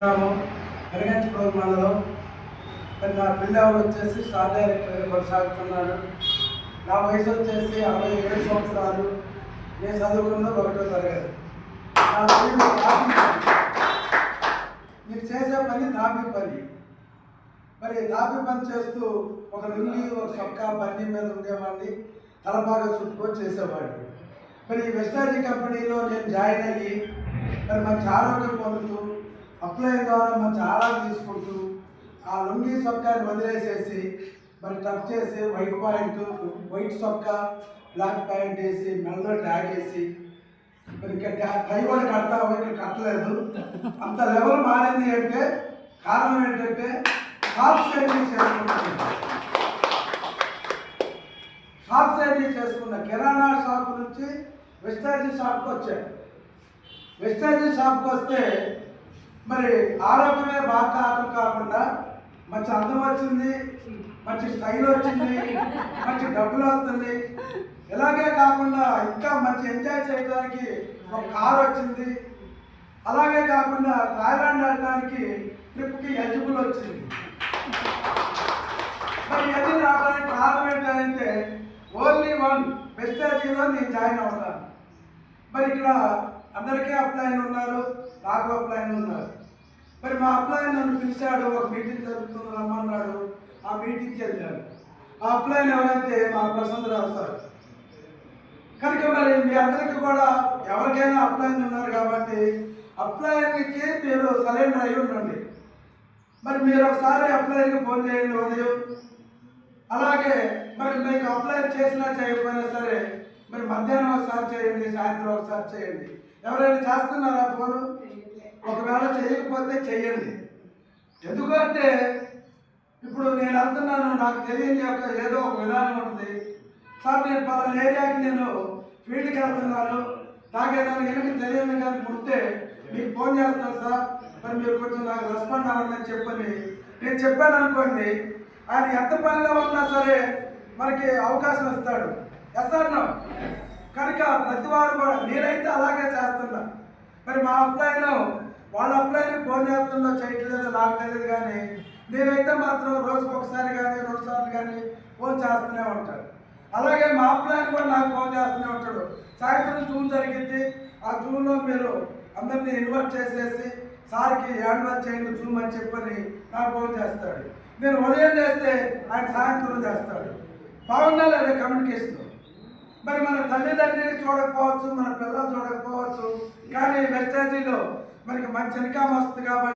వెనగంచిప్రోలు మండలం. నా పిల్లవాడు వచ్చేసి స్టార్ డైరెక్టర్గా కొనసాగుతున్నాడు. నా వయసు వచ్చేసి 67 సంవత్సరాలు. నేను చదువుకున్నది 1వ తరగతి. మీరు చేసే పని దాపి పని. మరి దాపి పని చేస్తూ ఒక లుంగి ఒక చొక్కా బండి మీద ఉండేవాడిని, తలబాగా చుట్టుకొని చేసేవాడిని. మరి వెస్టాజీ కంపెనీలో నేను జాయిన్ అయ్యి మరి మంచి ఆరోగ్యం పొందుతూ అప్లై ద్వారా మంచి ఆరాధన తీసుకుంటూ ఆ లుంగి చొక్కాని వదిలేసేసి మరి టచ్ చేసి వైట్ చొక్కా బ్లాక్ ప్యాంట్ వేసి మెల్లో ట్యాగ్ వేసి మరి ఇక్కడ టై కూడా కడతా ఇక్కడ కట్టలేదు. అంత లెవెల్ మారింది అంటే కారణం ఏంటంటే షాప్ సైడింగ్ చేసుకున్న కిరాణా షాప్ నుంచి వెస్టాజీ షాప్కి వచ్చాను. వెస్టాజీ షాప్కి వస్తే మరి ఆరోగ్యమే బాగా కాకుండా మంచి అందం వచ్చింది, మంచి స్టైల్ వచ్చింది, మంచి డబ్బులు వస్తుంది. ఇలాగే కాకుండా ఇంకా మంచి ఎంజాయ్ చేయడానికి ఒక కారు వచ్చింది. అలాగే కాకుండా థాయిలాండ్ వెళ్ళడానికి ట్రిప్కి ఎలిజిబుల్ వచ్చింది. మరి ఇవన్నీ రావడానికి కారణం ఏంటంటే ఓన్లీ వన్ వెస్టాజీలో నేను జాయిన్ అవుతాను. మరి ఇక్కడ అందరికీ అప్లైన్ ఉన్నారు, నాకు అప్లైన్ ఉన్నారు. మరి మా అప్లైన్ నన్ను పిలిచాడు, ఒక మీటింగ్ జరుగుతుంది రమ్మన్నాడు. ఆ మీటింగ్కి వెళ్ళాను. ఆ అప్లైన్ ఎవరైతే మా ప్రసన్నరావు సార్. కనుక మరి మీ అందరికీ కూడా ఎవరికైనా అప్లైన్ ఉన్నారు కాబట్టి అప్లైన్కి మీరు సరెండర్ అయి ఉండండి. మరి మీరు ఒకసారి అప్లైన్కి ఫోన్ చేయండి ఉదయం. అలాగే మరి మీకు అప్లై చేసినా చేయకపోయినా సరే మరి మధ్యాహ్నం ఒకసారి చేయండి, సాయంత్రం ఒకసారి చేయండి. ఎవరైనా చేస్తున్నారా ఫోను? ఒకవేళ చేయకపోతే చెయ్యండి. ఎందుకంటే ఇప్పుడు నేను వెళ్తున్నాను, నాకు తెలియని యొక్క ఏదో ఒక విధానం ఉంటుంది. సార్ నేను పలానా ఏరియాకి నేను ఫీల్డ్కి వెళ్తున్నాను, నాకేదాన్ని కనుక తెలియని కానీ పుడితే మీకు ఫోన్ చేస్తాను సార్, మరి మీరు కొంచెం నాకు రెస్పాండ్ అవ్వండి చెప్పని నేను చెప్పాను అనుకోండి. ఆయన ఎంత పనిలో ఉన్నా సరే మనకి అవకాశం ఇస్తాడు. ఎస్ఆర్నో కనుక ప్రతి వారు కూడా నేనైతే అలాగే చేస్తున్నా. మరి మా అప్లైన్ వాళ్ళ అప్లైన్ ఫోన్ చేస్తుందో చేయట్లేదో నాకు తెలియదు, కానీ నేనైతే మాత్రం రోజుకు ఒకసారి కానీ 2 సార్లు కానీ ఫోన్ చేస్తూనే ఉంటాడు. అలాగే మా అప్లైన్ కూడా నాకు ఫోన్ చేస్తూనే ఉంటాడు. సాయంత్రం జూన్ జరిగింది, ఆ జూన్లో మీరు అందరినీ ఇన్వైట్ చేసేసి సార్కి యాడ్వర్ట్ చేయండి జూమ్ అని చెప్పని నాకు ఫోన్ చేస్తాడు. నేను ఉదయం చేస్తే ఆయన సాయంత్రం చేస్తాడు. బాగుందా లేదా కమ్యూనికేషన్? మరి మన తల్లిదండ్రులు చూడకపోవచ్చు, మన పిల్లలు చూడకపోవచ్చు, కానీ వెస్టాజీలో మనకి మంచి ఇన్కమ్ వస్తుంది కాబట్టి